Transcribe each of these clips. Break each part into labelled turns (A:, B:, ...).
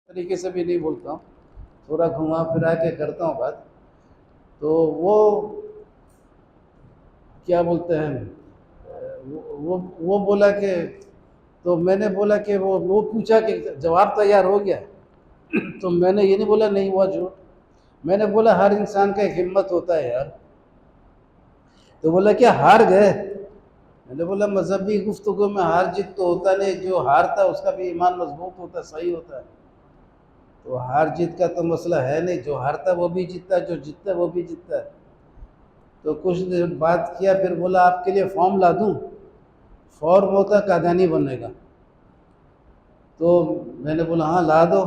A: طریقے سے بھی نہیں بولتا ہوں، تھوڑا گھما پھرا کے کرتا ہوں بات. تو وہ کیا بولتے ہیں، وہ بولا کہ، تو میں نے بولا کہ وہ پوچھا کہ جواب تیار ہو گیا. تو میں نے یہ نہیں بولا نہیں ہوا جھوٹ، میں نے بولا ہر انسان کا ایک ہمت ہوتا ہے یار. تو بولا کیا ہار گئے؟ میں نے بولا مذہبی گفتگو میں ہار جیت تو ہوتا نہیں، جو ہارتا ہے اس کا بھی ایمان مضبوط ہوتا ہے، صحیح ہوتا ہے. تو ہار جیت کا تو مسئلہ ہے نہیں، جو ہارتا ہے وہ بھی جیتتا ہے، جو جیتتا ہے وہ بھی جیتتا ہے. تو کچھ دیر بات کیا، پھر بولا آپ کے لیے فارم لا دوں؟ فارم ہوتا ہے قادیانی بننے کا. تو میں نے بولا ہاں لا دو.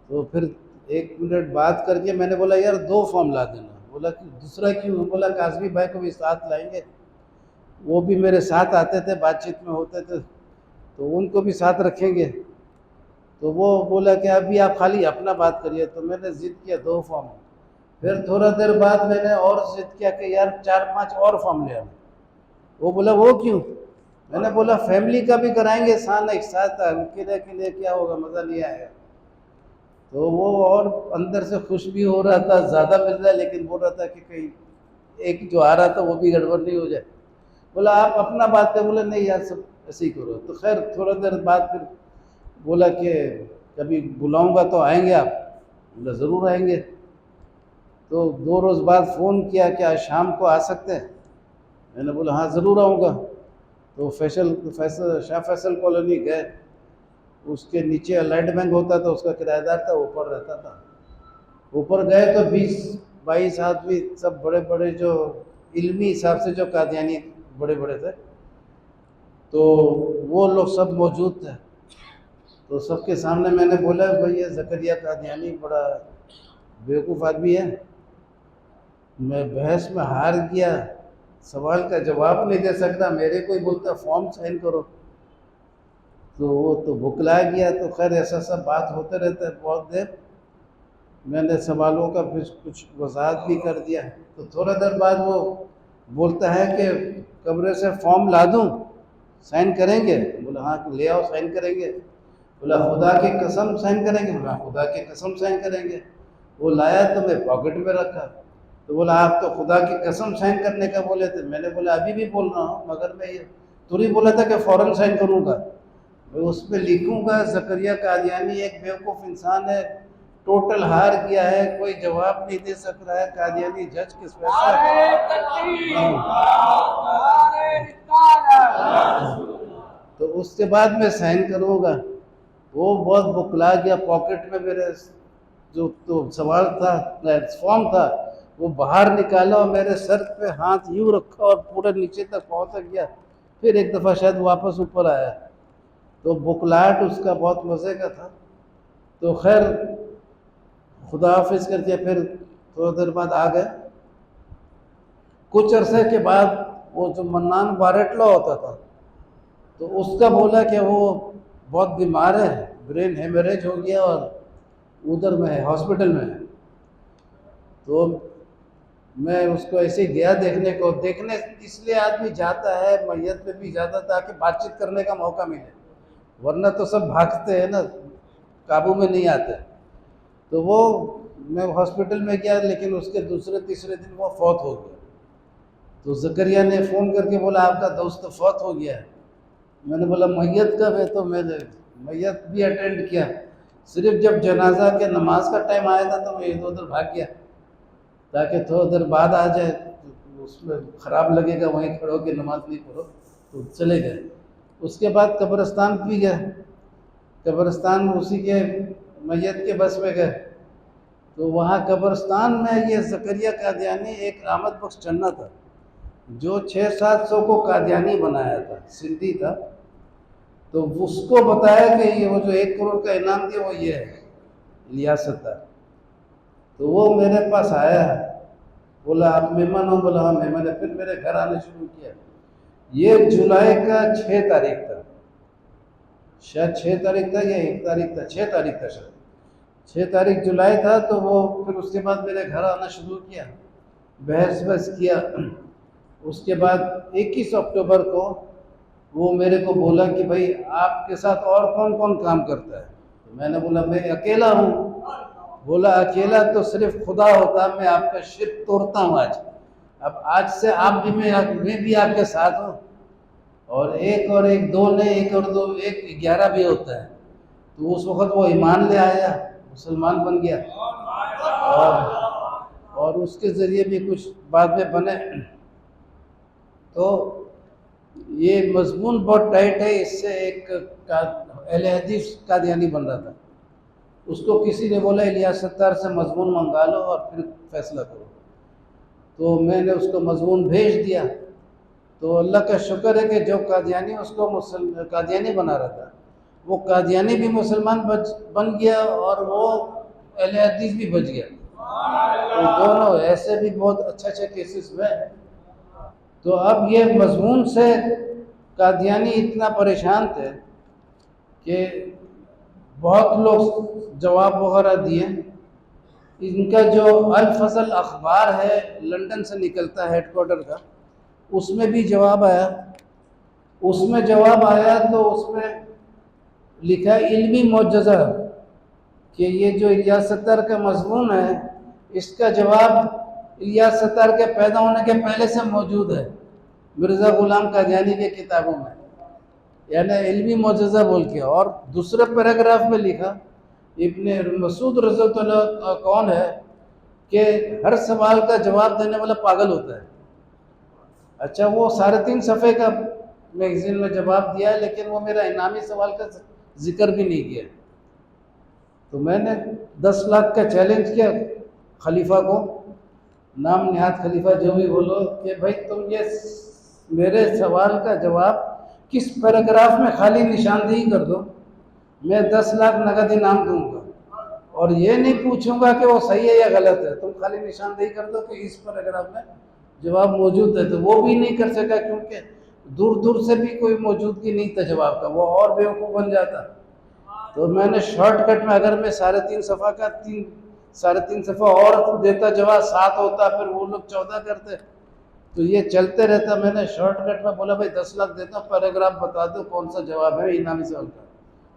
A: تو پھر 1 منٹ بات کر کے میں نے بولا یار 2 فارم لا دینا. بولا کہ دوسرا کیوں؟ بولا کاظمی بھائی کو بھی ساتھ لائیں گے، وہ بھی میرے ساتھ آتے تھے، بات چیت میں ہوتے تھے، تو ان کو بھی ساتھ رکھیں گے. تو وہ بولا کہ ابھی آپ خالی اپنا بات کریے. تو میں نے ضد کیا 2 فارم. پھر تھوڑا دیر بعد میں نے اور ضد کیا کہ یار 4-5 اور فارم لے آؤ. وہ بولا وہ کیوں؟ میں نے بولا فیملی کا بھی کرائیں گے ساتھ، ایک ساتھ اکیلے اکیلے کیا ہوگا، مزہ نہیں آئے گا. تو وہ اور اندر سے خوش بھی ہو رہا تھا، زیادہ مل رہا ہے، لیکن بول رہا تھا کہ کہیں ایک جو آ رہا تھا وہ بھی گڑبڑ نہیں ہو جائے. بولا آپ اپنا بات کر. بولا نہیں یار سب ایسے ہی کرو. تو خیر تھوڑا دیر بعد پھر بولا کہ کبھی بلاؤں گا تو آئیں گے آپ؟ بولا ضرور آئیں گے. تو 2 روز بعد فون کیا کہ آج شام کو آ سکتے ہیں؟ میں نے بولا ہاں ضرور آؤں گا. تو شاہ فیصل کالونی گئے. اس کے نیچے الائٹ بینک ہوتا تھا، اس کا کرایہ دار تھا، اوپر رہتا تھا. اوپر گئے تو 20-22 آدمی، سب بڑے بڑے، جو علمی حساب سے جو قادیانی بڑے بڑے تھے، تو وہ لوگ سب موجود تھے. تو سب کے سامنے میں نے بولا بھائی یہ زکریا قادیانی بڑا بیوقوف آدمی ہے، میں بحث میں ہار گیا، سوال کا جواب نہیں دے سکتا، میرے کوئی بولتا فارم سائن کرو. تو وہ تو بھکلا گیا. تو خیر ایسا سب بات ہوتے رہتا ہے بہت دیر. میں نے سوالوں کا پھر کچھ وضاحت بھی کر دیا. تو تھوڑا دیر بعد وہ بولتا ہے کہ کمرے سے فارم لا دوں، سائن کریں گے؟ بولا ہاں لے آؤ سائن کریں گے. بولا خدا کی قسم سائن کریں گے؟ بولا خدا کی قسم سائن کریں گے. وہ لایا تو میں پاکٹ میں رکھا. تو بولا آپ تو خدا کی قسم سائن کرنے کا بولے تھے. میں نے بولا ابھی بھی بول رہا ہوں، مگر میں یہ تو نہیں بولا تھا کہ فوراً سائن کروں گا. میں اس پہ لکھوں گا زکریا قادیانی ایک بیوقوف انسان ہے، ٹوٹل ہار گیا ہے، کوئی جواب نہیں دے سک رہا ہے، قادیانی جج کس ویسا. تو اس کے بعد میں سائن کروں گا. وہ بہت بکلا گیا. پاکٹ میں میرے جو تو سوال تھا، فارم تھا، وہ باہر نکالا اور میرے سر پہ ہاتھ یوں رکھا اور پورے نیچے تک پہنچ گیا. پھر ایک دفعہ شاید واپس اوپر آیا. تو بکلاہٹ اس کا بہت مزے کا تھا. تو خیر خدا حافظ کر کے پھر تھوڑا دیر بعد آ گئے. کچھ عرصے کے بعد وہ جو منان باریٹلا ہوتا تھا، تو اس کا بولا کہ وہ بہت بیمار ہے، برین ہیمریج ہو گیا اور ادھر میں ہے، ہاسپٹل میں ہے. تو میں اس کو ایسے گیا دیکھنے اس لیے آدمی جاتا ہے میت پہ بھی جاتا تاکہ بات چیت کرنے کا موقع ملے، ورنہ تو سب بھاگتے ہیں نا، قابو میں نہیں آتے. تو وہ میں ہاسپٹل میں گیا، لیکن اس کے دوسرے تیسرے دن وہ فوت ہو گیا. تو زکریا نے فون کر کے بولا آپ کا دوست فوت ہو گیا ہے. میں نے بولا میت کب ہے؟ تو میں نے میت بھی اٹینڈ کیا. صرف جب جنازہ کے نماز کا ٹائم آیا تھا تو میں ادھر ادھر بھاگ گیا تاکہ تھوڑا دیر بعد آ جائے. اس میں خراب لگے گا وہیں کھڑے ہو کے نماز نہیں پڑھو. تو چلے گئے. اس کے بعد قبرستان بھی گئے. قبرستان اسی کے میت کے بس میں گئے. تو وہاں قبرستان میں یہ زکریا قادیانی ایک آمد بخش چنّا تھا جو 600-700 کو قادیانی بنایا تھا، سندھی تھا. تو اس کو بتایا کہ یہ وہ جو 1 کروڑ کا انعام دیا وہ یہ ہے ریاست ہے. تو وہ میرے پاس آیا، بولا آپ مہمان ہو؟ بولا ہاں مہمان ہے. پھر میرے گھر آنے شروع کیا. یہ جولائی کا 6 تاریخ تھا، شاید 6 تاریخ تھا یا 1 تاریخ تھا، 6 تاریخ تھا شاید، 6 تاریخ جولائی تھا. تو وہ پھر اس کے بعد میرے گھر آنا شروع کیا، بحث کیا. اس کے بعد 21 اکتوبر کو وہ میرے کو بولا کہ بھائی آپ کے ساتھ اور کون کون کام کرتا ہے؟ میں نے بولا میں اکیلا ہوں. بولا اکیلا تو صرف خدا ہوتا, میں آپ کا شرک توڑتا ہوں آج. آج سے آپ بھی میں بھی آپ کے ساتھ ہوں. اور ایک دو نے, ایک اور دو 11 بھی ہوتا ہے. تو اس وقت وہ ایمان لے آیا, مسلمان بن گیا, اور اس کے ذریعے بھی کچھ بعد میں بنے. تو یہ مضمون بہت ٹائٹ ہے. اس سے ایک اہل حدیث قادیانی بن رہا تھا, اس کو کسی نے بولا الیاس ستار سے مضمون منگا لو اور پھر فیصلہ کرو. تو میں نے اس کو مضمون بھیج دیا. تو اللہ کا شکر ہے کہ جو قادیانی اس کو قادیانی بنا رہا تھا, وہ قادیانی بھی مسلمان بن گیا اور وہ اہل حدیث بھی بچ گیا. تو دونوں ایسے بھی بہت اچھے کیسز میں. تو اب یہ مضمون سے قادیانی اتنا پریشان تھے کہ بہت لوگ جواب وغیرہ دیے. ان کا جو الفضل اخبار ہے لندن سے نکلتا ہے ہیڈ کوارٹر کا, اس میں بھی جواب آیا. اس میں جواب آیا تو اس میں لکھا علمی معجزہ کہ یہ جو الیاس ستار کا مضمون ہے اس کا جواب الیاس ستار کے پیدا ہونے کے پہلے سے موجود ہے مرزا غلام قادیانی کے کتابوں میں, یعنی علمی معجزہ بول کے. اور دوسرے پیراگراف میں لکھا ابن مسعود رضی اللہ عنہ کون ہے کہ ہر سوال کا جواب دینے والا پاگل ہوتا ہے. اچھا, وہ 3.5 صفحے کا میگزین میں جواب دیا ہے, لیکن وہ میرا انعامی سوال کا ذکر بھی نہیں کیا. تو میں نے 10 لاکھ کا چیلنج کیا خلیفہ کو, نام نہاد خلیفہ جو بھی بولو, کہ بھائی تم یہ میرے سوال کا جواب کس پیراگراف میں خالی نشاندہی کر دو, میں 10 لاکھ نقد انعام دوں گا. اور یہ نہیں پوچھوں گا کہ وہ صحیح ہے یا غلط ہے, تم خالی نشاندہی کر دو کہ اس پیراگراف میں جواب موجود ہے. تو وہ بھی نہیں کر سکا, کیونکہ دور دور سے بھی کوئی موجودگی نہیں تھا جواب کا, وہ اور بیوقوف بن جاتا. تو میں نے شارٹ کٹ میں, اگر میں 3.5 صفحہ کا 3.5 صفحہ اور دیتا جواب 7 ہوتا, پھر وہ لوگ 14 کرتے, تو یہ چلتے رہتا. میں نے شارٹ کٹ میں بولا بھائی 10 لاکھ دیتا ہوں, پیراگراف بتا دو کون سا جواب ہے انعامی سوال کا.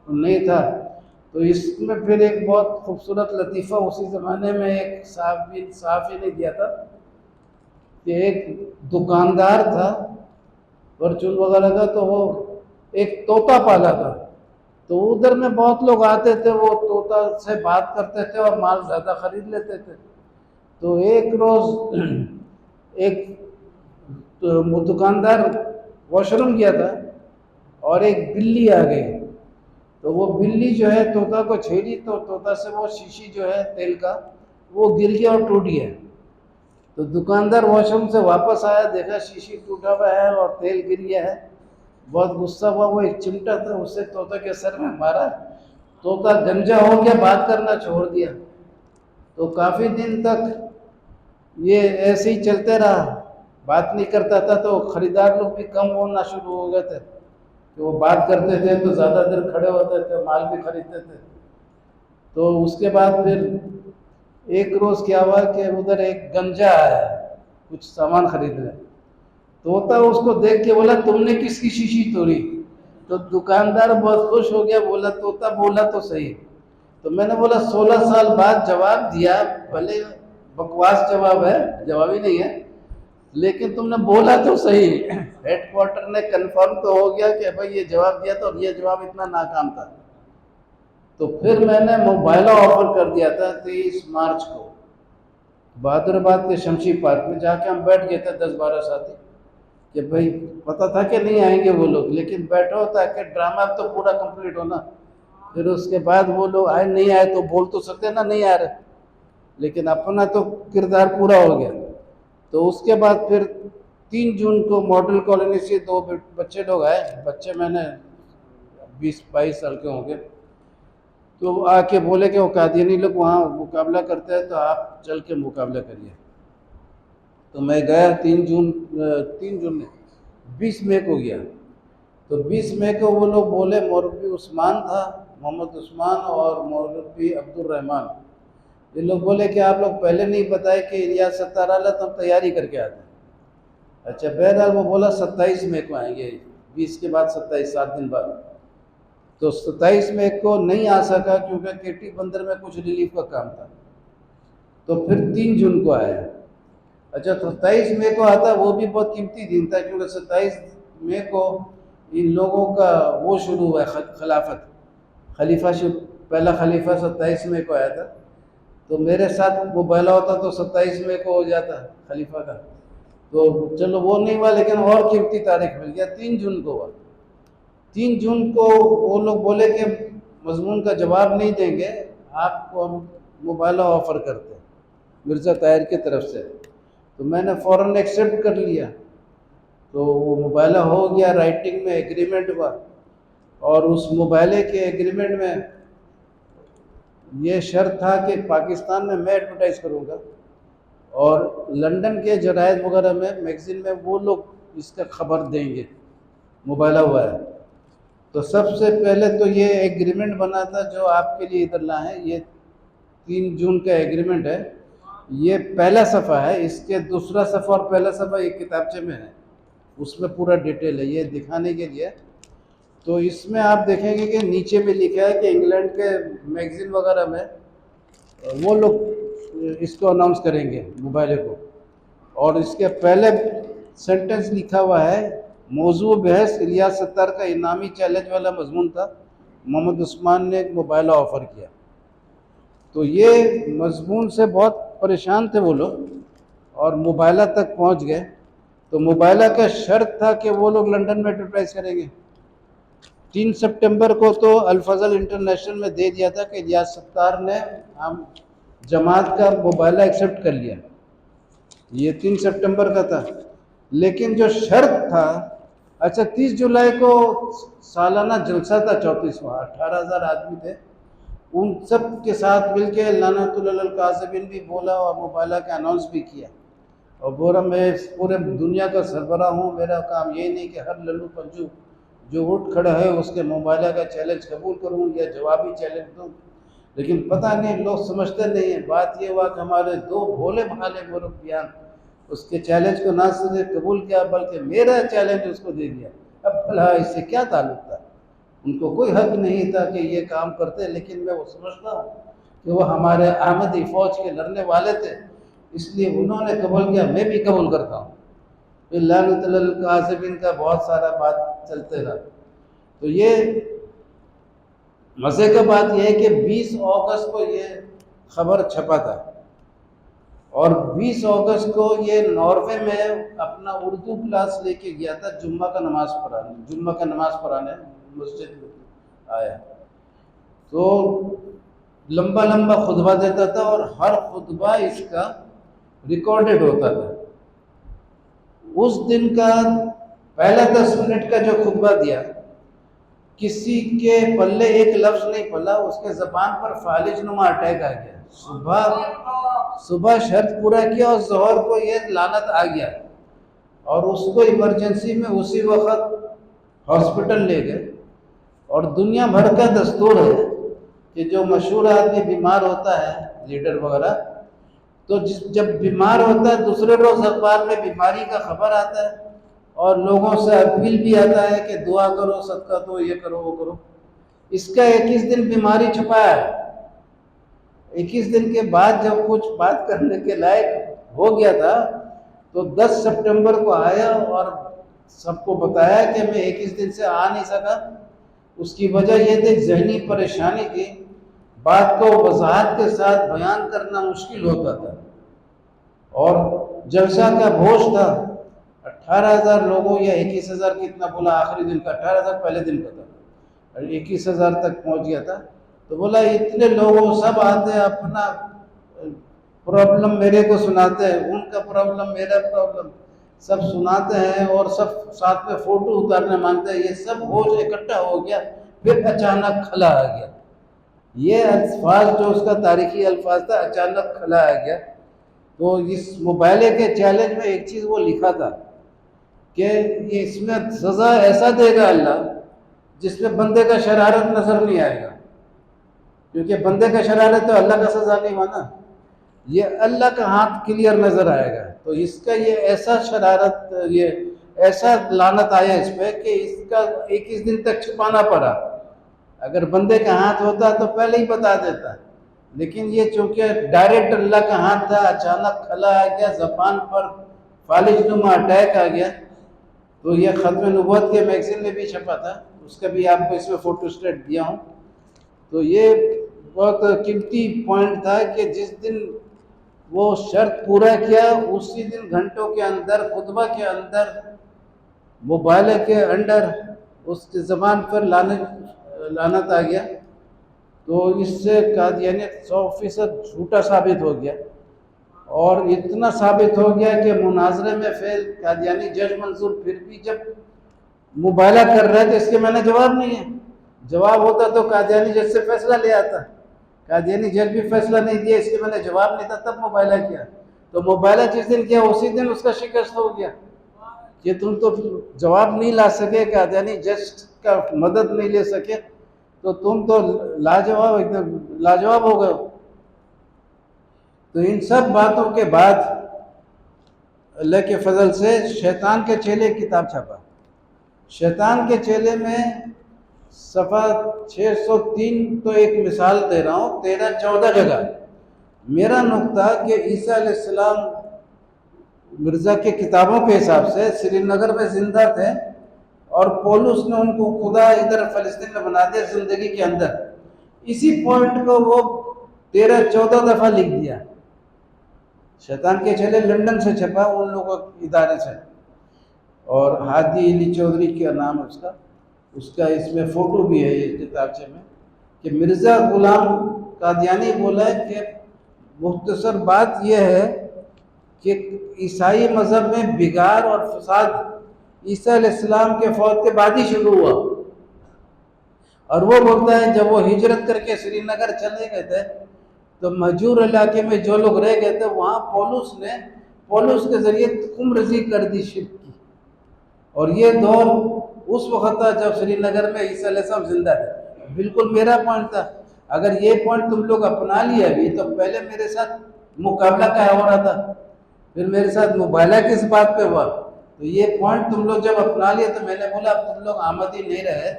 A: نہیں تھا. تو اس میں پھر ایک بہت خوبصورت لطیفہ اسی زمانے میں ایک صحافی نے دیا تھا کہ ایک دکاندار تھا پرچون وغیرہ کا, تو وہ ایک طوطا پالا تھا. تو ادھر میں بہت لوگ آتے تھے, وہ طوطا سے بات کرتے تھے اور مال زیادہ خرید لیتے تھے. تو ایک روز ایک دکاندار واش روم گیا تھا اور ایک بلی آ گئی. تو وہ بلی جو ہے طوطا کو چھیڑی, تو طوطا سے وہ شیشی جو ہے تیل کا وہ گر گیا اور ٹوٹ گیا. تو دکاندار واش روم سے واپس آیا, دیکھا شیشی ٹوٹا ہوا ہے اور تیل گر گیا ہے. بہت غصہ ہوا, وہ ایک چمٹا تھا اسے طوطا کے سر میں مارا. طوطا گنجا ہو گیا, بات کرنا چھوڑ دیا. تو کافی دن تک یہ ایسے ہی چلتے رہا, بات نہیں کرتا تھا. تو خریدار لوگ بھی کم ہونا شروع ہو گئے تھے کہ وہ بات کرتے تھے تو زیادہ دیر کھڑے ہوتے تھے, مال بھی خریدتے تھے. تو اس کے بعد پھر ایک روز کیا ہوا کہ ادھر ایک گنجا آیا کچھ سامان خریدنے. طوطا اس کو دیکھ کے بولا تم نے کس کی شیشی توڑی؟ تو دکاندار بہت خوش ہو گیا, بولا طوطا بولا تو صحیح. تو میں نے بولا 16 سال بعد جواب دیا, بھلے بکواس جواب ہے, جواب ہی نہیں ہے, لیکن تم نے بولا تو صحیح. ہیڈ کوارٹر نے کنفرم تو ہو گیا کہ بھائی یہ جواب دیا تھا اور یہ جواب اتنا ناکام تھا. تو پھر میں نے موبائلہ آفر کر دیا تھا 23 مارچ کو بہادر آباد کے شمشی پارک میں, جا کے ہم بیٹھ گئے تھے 10-12 ساتھی, کہ بھائی پتہ تھا کہ نہیں آئیں گے وہ لوگ, لیکن بیٹھو تاکہ ڈرامہ تو پورا کمپلیٹ ہونا. پھر اس کے بعد وہ لوگ آئے نہیں آئے تو بول تو سکتے نا نہیں آ رہے, لیکن اپنا تو کردار پورا ہو گیا. تو اس کے بعد پھر 3 جون کو ماڈل کالونی سے 2 بچے لوگ آئے, بچے میں نے 20-22 سال کے ہوں گے. تو آ کے بولے کہ وہ قادیانی لوگ وہاں مقابلہ کرتے ہیں, تو آپ چل کے مقابلہ کریے. تو میں گیا 3 جون نے 20 مئی کو گیا. تو 20 مئی کو وہ لوگ بولے, مولوی عثمان تھا, محمد عثمان اور مولوی عبد الرحمن, یہ لوگ بولے کہ آپ لوگ پہلے نہیں بتائے کہ الیاس ستار آ رہا, تو ہم تیاری کر کے آتے. اچھا, بہرحال وہ بولا 27 مئی کو آئیں گے, 20 کے بعد 27, 7 دن بعد. تو 27 مئی کو نہیں آ سکا کیونکہ KT بندر میں کچھ ریلیف کا کام تھا، تو پھر 3 جون کو آیا۔ اچھا، تو 23 مئی کو آتا، وہ بھی بہت قیمتی دن تھا کیونکہ 27 مئی کو ان لوگوں کا وہ شروع ہوا ہے، خلافت، خلیفہ پہلا خلیفہ 27 مئی کو آیا تھا، تو میرے ساتھ موبائلہ ہوتا تو 27 مئی کو ہو جاتا خلیفہ کا، تو چلو وہ نہیں ہوا، لیکن اور قیمتی تاریخ مل گیا، 3 جون کو ہوا۔ 3 جون کو وہ لوگ بولے کہ مضمون کا جواب نہیں دیں گے، آپ کو ہم موبائلہ آفر کرتے ہیں مرزا طاہر کی طرف سے، تو میں نے فوراً ایکسیپٹ کر لیا، تو وہ موبائلہ ہو گیا، رائٹنگ میں ایگریمنٹ ہوا، اور اس موبائلے کے ایگریمنٹ میں یہ شرط تھا کہ پاکستان میں ایڈورٹائز کروں گا، اور لنڈن کے جرائد وغیرہ میں، میگزین میں وہ لوگ اس کا خبر دیں گے موبائلہ ہوا ہے۔ تو سب سے پہلے تو یہ ایگریمنٹ بنا تھا جو آپ کے لیے ادھر لائے ہیں، یہ 3 جون کا ایگریمنٹ ہے، یہ پہلا صفحہ ہے، اس کے دوسرا صفحہ اور پہلا صفحہ ایک کتابچے میں ہے، اس میں پورا ڈیٹیل ہے، یہ دکھانے کے لیے۔ تو اس میں آپ دیکھیں گے کہ نیچے میں لکھا ہے کہ انگلینڈ کے میگزین وغیرہ میں وہ لوگ اس کو اناؤنس کریں گے موبائلے کو، اور اس کے پہلے سینٹنس لکھا ہوا ہے، موضوع بحث الیاس ستار کا انعامی چیلنج والا مضمون تھا، محمد عثمان نے ایک موبائلہ آفر کیا۔ تو یہ مضمون سے بہت پریشان تھے وہ لوگ، اور موبائلہ تک پہنچ گئے، تو موبائلہ کا شرط تھا کہ وہ لوگ لنڈن میں ایڈورٹائز کریں گے۔ 3 سپٹمبر کو تو الفضل انٹرنیشنل میں دے دیا تھا کہ الیاس ستار نے ہم جماعت کا موبائلہ ایکسیپٹ کر لیا، یہ 3 سپٹمبر کا تھا۔ لیکن جو شرط تھا، اچھا 30 جولائی کو سالانہ جلسہ تھا 34واں، 18,000 آدمی تھے، ان سب کے ساتھ مل کے لعنت اللہ الکاذبین بھی بولا اور موبائلہ کا اناؤنس بھی کیا، اور بولا میں پورے دنیا کا سربراہ ہوں، میرا کام یہ نہیں کہ ہر للو پنجو جو اٹھ کھڑا ہے اس کے موبائلہ کا چیلنج قبول کروں یا جوابی چیلنج دوں، لیکن پتہ نہیں لوگ سمجھتے نہیں ہیں۔ بات یہ ہوا کہ ہمارے 2 بھولے بھالے مربیان اس کے چیلنج کو نہ صرف قبول کیا بلکہ میرا چیلنج اس کو دے دیا۔ اب بھلا اس سے کیا تعلق تھا؟ ان کو کوئی حق نہیں تھا کہ یہ کام کرتے، لیکن میں وہ سمجھتا ہوں کہ وہ ہمارے احمدی فوج کے لڑنے والے تھے، اس لیے انہوں نے قبول کیا، میں بھی قبول کرتا ہوں۔ پھر لعنت الکاذبین کا بہت سارا بات چلتے رہا۔ تو یہ مزے کا بات یہ ہے کہ 20 اگست کو یہ خبر چھپا تھا، اور 20 اگست کو یہ ناروے میں اپنا اردو کلاس لے کے گیا تھا، جمعہ کا نماز پڑھانے مسجد میں آیا، تو لمبا خطبہ دیتا تھا، اور ہر خطبہ اس کا ریکارڈڈ ہوتا تھا۔ اس دن کا پہلا 10 منٹ کا جو خطبہ دیا، کسی کے پلے ایک لفظ نہیں پلا، اس کے زبان پر فالج نما اٹیک آ گیا، صبح شرط پورا کیا اور ظہر کو یہ لعنت آ گیا، اور اس کو ایمرجنسی میں اسی وقت ہاسپٹل لے گئے۔ اور دنیا بھر کا دستور ہے کہ جو مشہور آدمی بیمار ہوتا ہے، لیڈر وغیرہ، تو جب بیمار ہوتا ہے دوسرے روز اخبار میں بیماری کا خبر آتا ہے، اور لوگوں سے اپیل بھی آتا ہے کہ دعا کرو، صدقہ دو، یہ کرو وہ کرو۔ اس کا 21 دن بیماری چھپایا ہے۔ 21 دن کے بعد جب کچھ بات کرنے کے لائق ہو گیا تھا تو 10 سپٹمبر کو آیا اور سب کو بتایا کہ میں 21 دن سے آ نہیں سکا۔ اس کی وجہ یہ تھی ذہنی پریشانی کی، بات کو وضاحت کے ساتھ بیان کرنا مشکل ہوتا تھا، اور جلسہ کا بوجھ تھا۔ 18,000 لوگوں یا 21,000 کتنا بولا آخری دن کا، 18,000 پہلے دن کا تھا، 21,000 تک پہنچ گیا تھا۔ تو بولا اتنے لوگوں سب آتے ہیں، اپنا پرابلم میرے کو سناتے ہیں، ان کا پرابلم میرا پرابلم سب سناتے ہیں، اور سب ساتھ میں فوٹو اتارنے مانگتے ہیں، یہ سب بوجھ اکٹھا ہو گیا، پھر اچانک کھلا آ گیا۔ یہ الفاظ جو اس کا تاریخی الفاظ تھا، اچانک کھلا آ گیا۔ تو اس موبائلے کے چیلنج میں ایک چیز وہ لکھا تھا کہ اس میں سزا ایسا دے گا اللہ جس میں بندے کا شرارت نظر نہیں آئے گا، کیونکہ بندے کا شرارت تو اللہ کا سزا نہیں مانا، یہ اللہ کا ہاتھ کلیئر نظر آئے گا۔ تو اس کا یہ ایسا شرارت، یہ ایسا لعنت آیا اس پہ کہ اس کا 21 دن تک چھپانا پڑا۔ اگر بندے کا ہاتھ ہوتا تو پہلے ہی بتا دیتا، لیکن یہ چونکہ ڈائریکٹ اللہ کا ہاتھ تھا، اچانک کھلا آ گیا، زبان پر فالج نما اٹیک آ گیا. تو یہ ختم نبوت کے میگزین میں بھی چھپا تھا، اس کا بھی آپ کو اس میں فوٹو اسٹیٹ دیا ہوں. تو یہ بہت قیمتی پوائنٹ تھا کہ جس دن وہ شرط پورا کیا اسی دن گھنٹوں کے اندر خطبہ کے اندر موبائل کے انڈر اس کی زبان پر لعنت آ گیا. تو اس سے قادیانیت 100% جھوٹا ثابت ہو گیا، اور اتنا ثابت ہو گیا کہ مناظرے میں فیل قادیانی جج منصور پھر بھی جب مبالغہ کر رہے تھے اس کے میں نے جواب نہیں ہے. جواب ہوتا تو قادیانی جج سے فیصلہ لے آتا، قادیانی جج بھی فیصلہ نہیں دیا، اس کے میں نے جواب نہیں تھا، تب مبالغہ کیا. تو مبالغہ جس دن کیا اسی دن اس کا شکست ہو گیا کہ تم تو جواب نہیں لا سکے، قادیانی جج کا مدد نہیں لے سکے، تو تم تو لاجواب ایک دم لاجواب ہو گئے. تو ان سب باتوں کے بعد اللہ کے فضل سے شیطان کے چیلے کتاب چھپا. شیطان کے چیلے میں صفحہ 603 تو ایک مثال دے رہا ہوں، 13-14 جگہ میرا نقطہ کہ عیسیٰ علیہ السلام مرزا کے کتابوں کے حساب سے سری نگر میں زندہ تھے، اور پولس نے ان کو خدا ادھر فلسطین میں بنا دیا زندگی کے اندر. اسی پوائنٹ کو وہ 13-14 دفعہ لکھ دیا. شیطان کے چیلے لندن سے چھپا، ان لوگوں کے ادارے سے، اور ہادی علی چودھری کا نام ہے اس کا اس میں فوٹو بھی ہے اس کتابچے میں، کہ مرزا غلام قادیانی بولا ہے کہ مختصر بات یہ ہے کہ عیسائی مذہب میں بگاڑ اور فساد عیسیٰ علیہ السلام کے فوت کے بعد ہی شروع ہوا. اور وہ بولتا ہے جب وہ ہجرت کر کے سری نگر چلے گئے تھے تو مہجور علاقے میں جو لوگ رہ گئے تھے وہاں پولس کے ذریعے تخم رزی کر دی شرک کی. اور یہ دور اس وقت تھا جب سری نگر میں عیسیٰ علیہ السلام زندہ تھے. بالکل میرا پوائنٹ تھا، اگر یہ پوائنٹ تم لوگ اپنا لیا ابھی تو پہلے میرے ساتھ مقابلہ کا ہو رہا تھا، پھر میرے ساتھ مبالغہ کس بات پہ ہوا. تو یہ پوائنٹ تم لوگ جب اپنا لیے تو میں نے بولا اب تم لوگ آمدی نہیں رہے.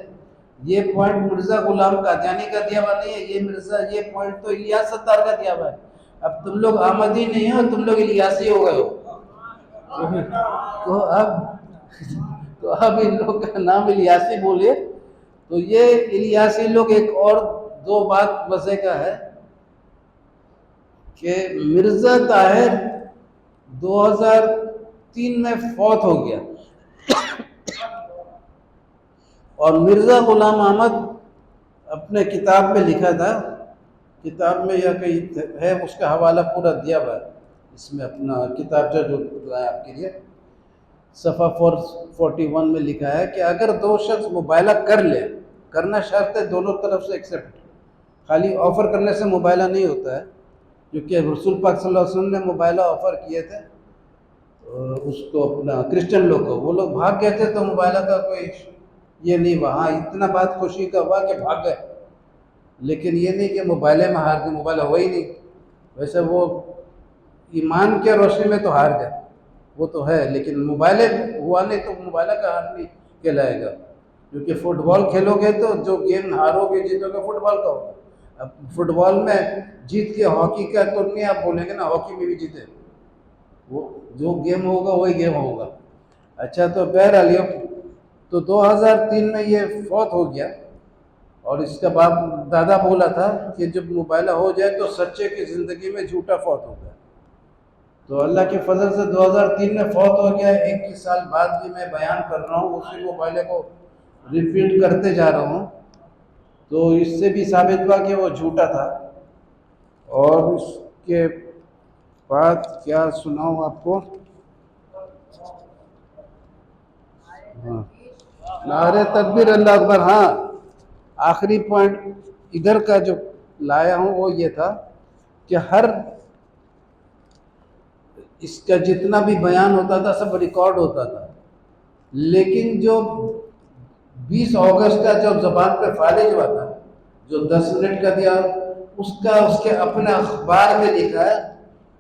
A: یہ پوائنٹ مرزا غلام قادیانی کا دیا ہوا نہیں ہے، یہ پوائنٹ تو الیاس ستار کا دیا ہوا ہے. اب تم لوگ آمدی نہیں ہو، تم لوگ الیاسی ہو گئے ہو. تو اب ان لوگ کا نام الیاسی بولے. تو یہ الیاسی لوگ ایک اور دو بات مزے کا ہے کہ مرزا طاہر 2003 میں فوت ہو گیا، اور مرزا غلام احمد اپنے کتاب میں لکھا تھا، کتاب میں یا کہیں ہے اس کا حوالہ پورا دیا ہوا ہے اس میں، اپنا کتاب جو لائے آپ کے لیے صفحہ 441 میں لکھا ہے کہ اگر دو شخص مبالغہ کر لے، کرنا شرط ہے دونوں طرف سے ایکسیپٹ، خالی آفر کرنے سے مبالغہ نہیں ہوتا ہے، کیونکہ رسول پاک صلی اللہ علیہ وسلم نے مبالغہ آفر کیے تھے اس کو اپنا کرسچن لوگ کو، وہ لوگ بھاگ گئے تھے تو مبالغہ کا کوئی یہ نہیں، وہاں اتنا بات خوشی کا ہوا کہ بھاگ گئے، لیکن یہ نہیں کہ مبالغہ میں ہار گئے، مبالغہ ہوا ہی نہیں. ویسے وہ ایمان کے روشنی میں تو ہار گئے، وہ تو ہے، لیکن مبالغہ ہوا نہیں تو مبالغہ کا ہار نہیں کہلائے گا. کیونکہ فٹ بال کھیلو گے تو جو گیم ہارو گے جیتو گے فٹ بال کا ہوگا. اب فٹ بال میں جیت کے ہاکی کا تو نہیں آپ بولیں گے نا ہاکی میں بھی جیتے، وہ جو گیم ہوگا وہی گیم ہوگا. اچھا تو بہرحال تو 2003 میں یہ فوت ہو گیا، اور اس کا باپ دادا بولا تھا کہ جب مبالغہ ہو جائے تو سچے کی زندگی میں جھوٹا فوت ہوتا ہے. تو اللہ کے فضل سے 2003 میں فوت ہو گیا. 21 سال بعد بھی میں بیان کر رہا ہوں، اسی مبالغے کو ریپیٹ کرتے جا رہا ہوں. تو اس سے بھی ثابت ہوا کہ وہ جھوٹا تھا. اور اس کے بعد کیا سناؤں آپ کو؟ نعرہ تکبیر اللہ اکبر. ہاں آخری پوائنٹ ادھر کا جو لایا ہوں وہ یہ تھا کہ ہر اس کا جتنا بھی بیان ہوتا تھا سب ریکارڈ ہوتا تھا، لیکن جو 20 اگست کا جو زبان پہ فالج ہوا تھا جو 10 منٹ کا دیا اس کے اپنے اخبار میں لکھا ہے.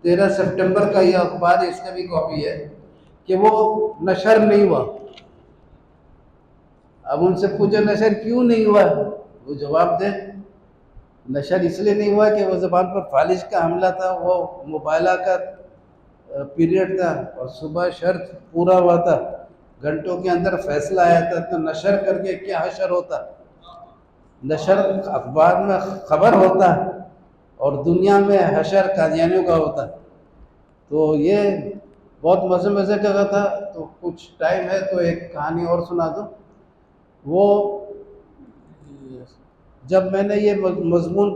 A: 13 سپٹمبر کا یہ اخبار ہے، اس کا بھی کاپی ہے کہ وہ نشر نہیں ہوا. اب ان سے پوچھا نشر کیوں نہیں ہوا؟ وہ جواب دے. نشر اس لیے نہیں ہوا کہ وہ زبان پر فالج کا حملہ تھا، وہ مبالغہ کا پیریڈ تھا اور صبح شرط پورا ہوا تھا، گھنٹوں کے اندر فیصلہ آیا تھا. تو نشر کر کے کیا حشر ہوتا؟ نشر اخبار میں خبر ہوتا اور دنیا میں حشر قادیانیوں کا ہوتا. تو یہ بہت مزے کا تھا. تو کچھ ٹائم ہے تو ایک کہانی اور سنا دو. وہ جب میں نے یہ مضمون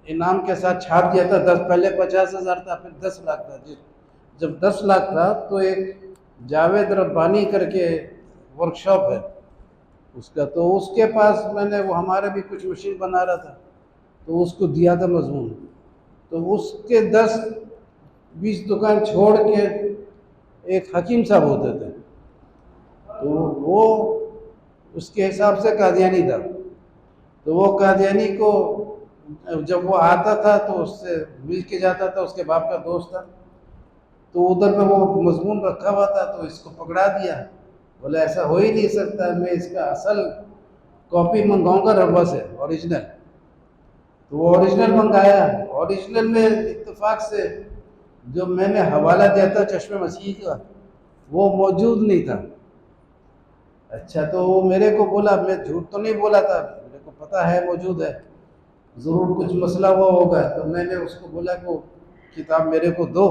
A: انعام کے ساتھ چھاپ دیا تھا، پہلے 50,000 تھا، پھر 10 لاکھ تھا. جب 10 لاکھ تھا تو ایک جاوید ربانی کر کے ورکشاپ ہے اس کا، تو اس کے پاس میں نے، وہ ہمارے بھی کچھ مشین بنا رہا تھا، تو اس کو دیا تھا مضمون. تو اس کے 10-20 دکان چھوڑ کے ایک حکیم صاحب ہوتے تھے، تو وہ اس کے حساب سے قادیانی تھا. تو وہ قادیانی کو جب وہ آتا تھا تو اس سے مل کے جاتا تھا، اس کے باپ کا دوست تھا. تو ادھر میں وہ مضمون رکھا ہوا تھا تو اس کو پکڑا دیا. بولے ایسا ہو ہی نہیں سکتا، میں اس کا اصل کاپی منگاؤں گا ربا سے، اوریجنل. تو وہ اوریجنل منگایا. اوریجنل میں اتفاق سے جو میں نے حوالہ دیا تھا چشم مسیح کا، وہ موجود نہیں تھا. اچھا، تو وہ میرے کو بولا، میں جھوٹ تو نہیں بولا تھا، میرے کو پتہ ہے موجود ہے، ضرور کچھ مسئلہ ہوا ہوگا. تو میں نے اس کو بولا کہ وہ کتاب میرے کو دو،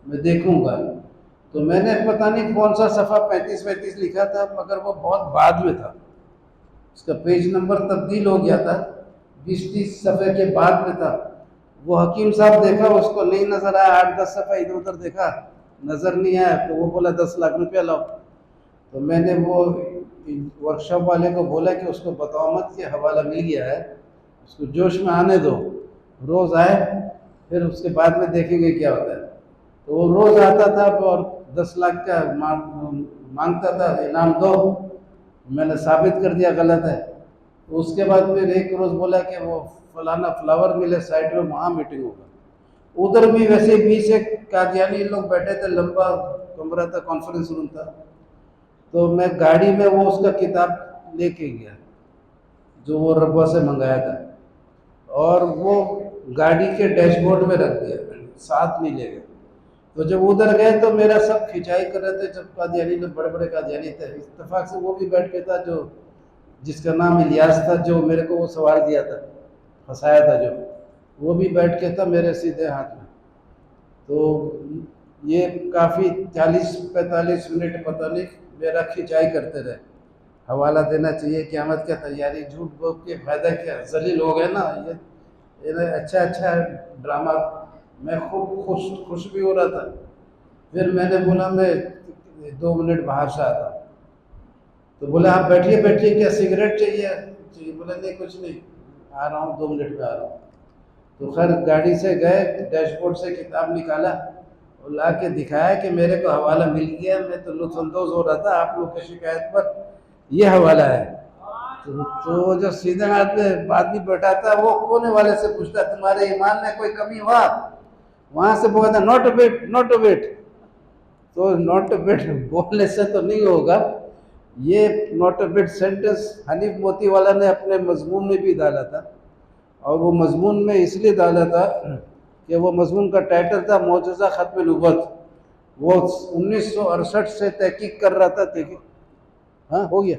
A: میں دیکھوں گا. تو میں نے پتہ نہیں کون سا صفحہ 35-35 لکھا تھا، مگر وہ بہت بعد میں تھا، اس کا پیج نمبر تبدیل ہو گیا تھا، 20-30 صفحے کے بعد میں تھا. وہ حکیم صاحب دیکھا، اس کو نہیں نظر آیا، 8-10 صفحہ ادھر ادھر دیکھا، نظر نہیں آیا. تو وہ بولا 10 لاکھ روپیہ لاؤ. تو میں نے وہ ورکشاپ والے کو بولا کہ اس کو بتاؤ مت کہ حوالہ مل گیا ہے، اس کو جوش میں آنے دو، روز آئے، پھر اس کے بعد میں دیکھیں گے کیا ہوتا ہے. تو وہ روز آتا تھا اور 10 لاکھ کا مانگتا تھا، انعام دو. میں نے ثابت کر دیا غلط ہے. تو اس کے بعد پھر ایک روز بولا کہ وہ فلانا فلاور مل ہے سائڈ میں، وہاں میٹنگ ہوگا. ادھر بھی ویسے 20 ایک قادیانی لوگ بیٹھے تھے، لمبا کمرہ تھا، کانفرنس روم تھا. تو میں گاڑی میں وہ اس کا کتاب لے کے گیا جو وہ ربوہ سے منگایا تھا، اور وہ گاڑی کے ڈیش بورڈ میں رکھ دیا، ساتھ نہیں لے گئے. تو جب ادھر گئے تو میرا سب کھنچائی کر رہے تھے. جب قادیانی لوگ بڑے بڑے قادیانی تھے، اتفاق سے وہ بھی بیٹھ کے تھا جو جس کا نام الیاس تھا، جو میرے کو وہ سوال دیا تھا، پھنسایا تھا، جو وہ بھی بیٹھ کے تھا میرے سیدھے ہاتھ میں. تو یہ کافی 40-45 منٹ پتہ نہیں میرا کھنچائی کرتے رہے. حوالہ دینا چاہیے، قیامت کا تیاری، جھوٹ بول کے فائدہ کیا، ذلیل ہو گئے نا. یہ اچھا ڈرامہ، میں خوب خوش بھی ہو رہا تھا. پھر میں نے بولا میں 2 منٹ باہر سے آتا. تو بولا آپ بیٹھیے، کیا سگریٹ چاہیے؟ بولا نہیں کچھ نہیں، آ رہا ہوں 2 منٹ میں آ رہا ہوں. تو خیر گاڑی سے گئے، ڈیش بورڈ سے کتاب نکالا اور لا کے دکھایا کہ میرے کو حوالہ مل گیا. میں تو لطف اندوز ہو رہا تھا، آپ لوگ کی شکایت پر یہ حوالہ ہے. تو جو سیدھے ہاتھ میں آدمی بیٹھا تھا وہ کونے والے سے پوچھتا تمہارے ایمان میں کوئی کمی ہوا؟ وہاں سے بولتا نوٹ اے بٹ. تو نوٹ اے بٹ بولنے سے تو نہیں ہوگا. یہ not a bit sentence Hanif Moti والا نے اپنے مضمون میں بھی ڈالا تھا، اور وہ مضمون میں اس لیے ڈالا تھا کہ وہ مضمون کا ٹائٹل تھا معجزہ ختم نبوت. وہ 1968 سے تحقیق کر رہا تھا. ہاں ہو گیا.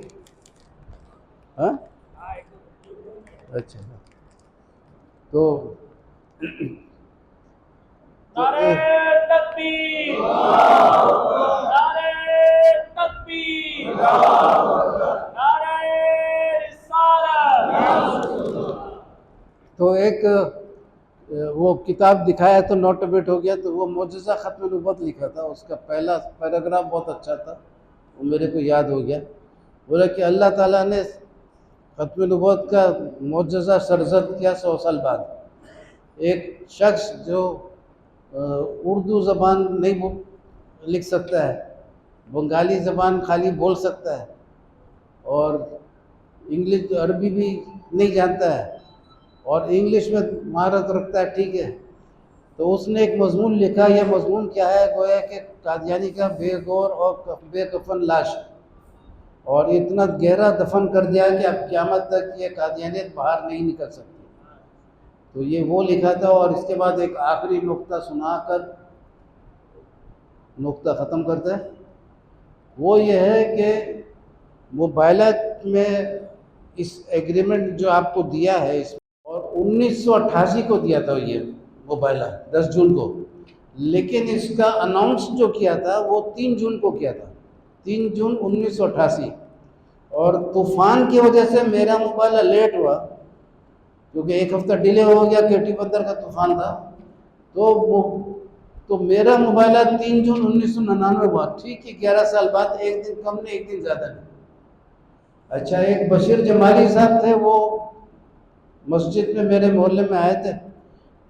A: ہاں اچھا. تو
B: نعرہ تکبیر، نعرہ تکبیر، نعرہ رسالت.
A: تو ایک وہ کتاب دکھایا تو نوٹ بیٹ ہو گیا. تو وہ معجزہ ختم نبوت لکھا تھا، اس کا پہلا پیراگراف بہت اچھا تھا، وہ میرے کو یاد ہو گیا. بولا کہ اللہ تعالیٰ نے ختم نبوت کا معجزہ سرزد کیا 100 سال بعد. ایک شخص جو اردو زبان نہیں لکھ سکتا ہے، بنگالی زبان خالی بول سکتا ہے، اور انگلش عربی بھی نہیں جانتا ہے، اور انگلش میں مہارت رکھتا ہے، ٹھیک ہے. تو اس نے ایک مضمون لکھا. یہ مضمون کیا ہے؟ گویا کہ قادیانی کا بے گور اور بے کفن لاش. اور اتنا گہرا دفن کر دیا کہ اب قیامت تک یہ قادیانیت باہر نہیں نکل سکتی. تو یہ وہ لکھا تھا. اور اس کے بعد ایک آخری نقطہ سنا کر نقطہ ختم کرتا ہے. وہ یہ ہے کہ موبائلات میں اس ایگریمنٹ جو آپ کو دیا ہے اس اور 1988 کو دیا تھا یہ موبائلہ 10 جون کو, لیکن اس کا اناؤنس جو کیا تھا وہ 3 جون کو کیا تھا, 3 جون 1988. اور طوفان کی وجہ سے میرا موبائلہ لیٹ ہوا کیونکہ ایک ہفتہ ڈیلے ہو گیا, کیٹی پتھر کا طوفان تھا. تو میرا موبائلہ 3 جون 1999 ہوا. ٹھیک ہے 11 سال بعد, ایک دن کم نہیں ایک دن زیادہ نہیں. اچھا, ایک بشیر جمالی صاحب تھے, وہ مسجد میں میرے محلے میں آئے تھے.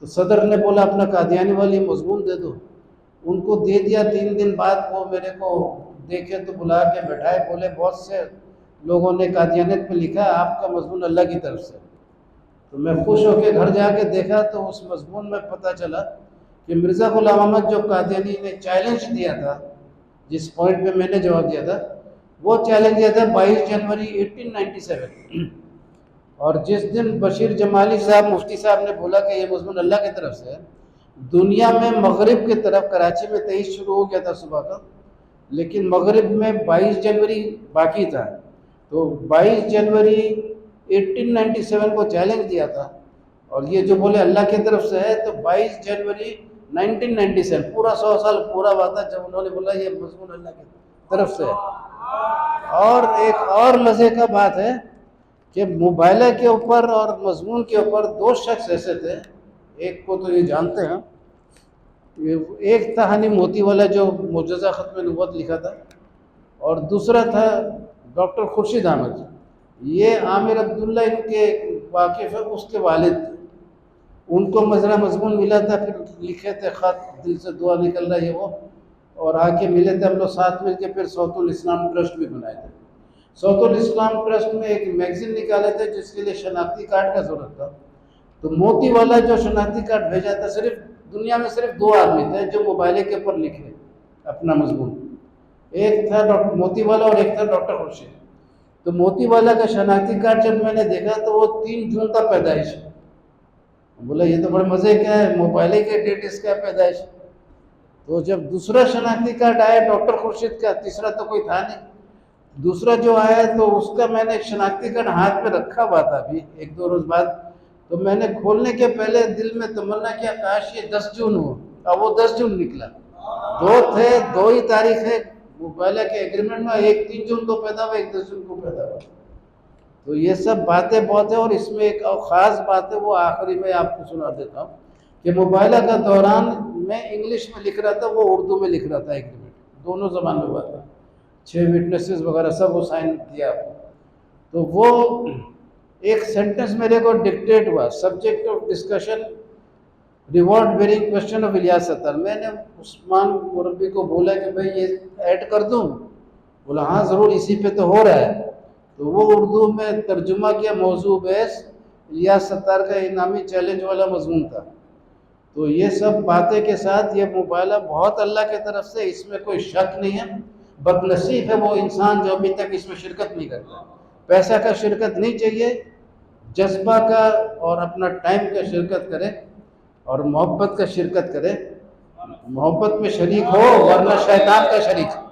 A: تو صدر نے بولا اپنا قادیانی والی مضمون دے دو. ان کو دے دیا. 3 دن بعد وہ میرے کو دیکھے تو بلا کے بیٹھائے, بولے بہت سے لوگوں نے قادیانیت میں لکھا ہے, آپ کا مضمون اللہ کی طرف سے. تو میں خوش ہو کے گھر جا کے دیکھا تو اس مضمون میں پتہ چلا کہ مرزا غلام احمد جو قادیانی نے چیلنج دیا تھا, جس پوائنٹ پہ میں نے جواب دیا تھا, وہ چیلنج دیا تھا 22 جنوری 1897. اور جس دن بشیر جمالی صاحب مفتی صاحب نے بولا کہ یہ مضمون اللہ کی طرف سے ہے, دنیا میں مغرب کی طرف کراچی میں 23 شروع ہو گیا تھا صبح کا, لیکن مغرب میں 22 جنوری باقی تھا. تو 22 جنوری 1897 کو چیلنج دیا تھا, اور یہ جو بولے اللہ کی طرف سے ہے, تو 22 جنوری 1997 پورا 100 سال پورا ہوا تھا جب انہوں نے بولا یہ مضمون اللہ کی طرف سے ہے. اور ایک اور مزے کا بات ہے کہ موبائلہ کے اوپر اور مضمون کے اوپر 2 شخص ایسے تھے, ایک کو تو یہ جانتے ہیں, ایک تھا حنی موتی والا جو معجزہ ختم نبوت لکھا تھا, اور دوسرا تھا ڈاکٹر خورشید احمد. یہ عامر عبداللہ ان کے واقف ہے, اس کے والد تھے. ان کو مضمون ملا تھا, پھر لکھے تھے خط, دل سے دعا نکل رہا ہے وہ, اور آ کے ملے تھے ہم لوگ ساتھ مل کے, پھر صوت الاسلام ٹرسٹ بھی بنائے تھے. صوت الاسلام ٹرسٹ میں ایک میگزین نکالے تھے جس کے لیے شناختی کارڈ کا ضرورت تھا. تو موتی والا جو شناختی کارڈ بھیجا تھا, صرف دنیا میں صرف 2 آدمی تھے جو موبائلے کے اوپر لکھے اپنا مضمون, ایک تھا ڈاکٹر موتی والا اور ایک تھا ڈاکٹر خورشید. تو موتی والا کا شناختی کارڈ جب میں نے دیکھا تو وہ 3 جون کا پیدائش ہے. بولا یہ تو بڑے مزے کا ہے, موبائلے کے ڈیٹ اس کا پیدائش. تو جب دوسرا شناختی کارڈ آیا ڈاکٹر خورشید کا, تیسرا تو کوئی تھا نہیں, دوسرا جو آیا تو اس کا میں نے شناختی کارڈ ہاتھ میں رکھا ہوا تھا ابھی 1-2 روز بعد. تو میں نے کھولنے کے پہلے دل میں تمنا کیا کاش یہ 10 جون ہو, اور وہ 10 جون نکلا. 2 تھے, 2 ہی تاریخ ہے موبائلہ کے ایگریمنٹ میں, ایک 3 جون کو پیدا ہوا, ایک 10 جون کو پیدا ہوا. تو یہ سب باتیں بہت ہیں. اور اس میں ایک اور خاص بات ہے, وہ آخری میں آپ کو سنا دیتا ہوں کہ موبائلہ کا دوران میں انگلش میں لکھ رہا تھا, وہ اردو میں لکھ رہا تھا ایگریمنٹ, دونوں زبان میں ہوا تھا. 6 وٹنسز وغیرہ سب وہ سائن کیا. تو وہ ایک سینٹنس میرے کو ڈکٹیٹ ہوا, subject of discussion reward bearing question of Ilyas Sattar. میں نے عثمان مربی کو بولا کہ بھائی یہ ایڈ کر دوں, بولا ہاں ضرور, اسی پہ تو ہو رہا ہے. تو وہ اردو میں ترجمہ کیا, موضوع بیس الیاس ستار کا انعامی چیلنج والا مضمون تھا. تو یہ سب باتیں کے ساتھ یہ موبائلہ بہت اللہ کی طرف سے, اس میں کوئی شک نہیں ہے. بد نصیب ہے وہ انسان جو ابھی تک اس میں شرکت نہیں کرتا. پیسہ کا شرکت نہیں چاہیے, جذبہ کا اور اپنا ٹائم کا شرکت کرے, اور محبت کا شرکت کرے. محبت میں شریک ہو ورنہ شیطان کا شریک.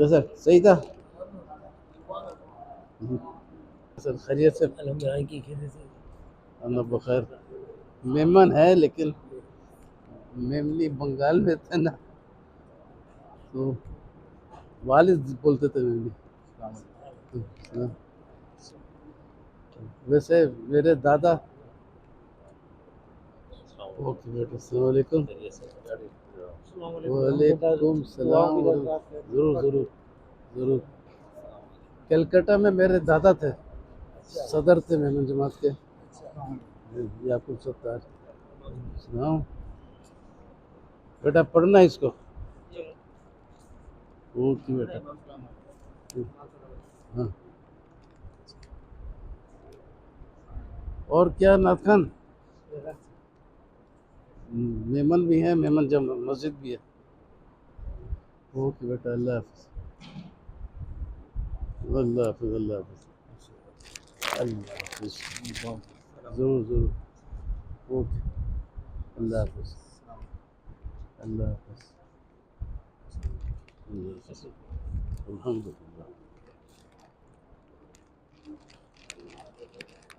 A: سر صحیح تھا سر, خیریت سے اللہ بخیر. مہمان ہے لیکن میمنی بنگال میں تھے نا, تو والد بولتے تھے میمنی. ویسے میرے دادا, اوکے بیٹا, السلام علیکم. وعلیکم السلام. ضرور ضرور ضرور. کلکتہ میں میرے دادا تھے, صدر تھے مہمان جماعت کے, یعقوب ستار. سناؤ بیٹا پڑھنا ہے اس کو. اوکے بیٹا. ہاں اور کیا نعت خان؟ مہمان بھی ہیں، مہمان جب مسجد بھی ہے. اوکے بیٹا، اللہ حافظ. اللہ حافظ. اللہ حافظ. اللہ حافظ. ضرور ضرور. اوکے. اللہ حافظ. اللہ حافظ. اللہ حافظ. الحمد للہ.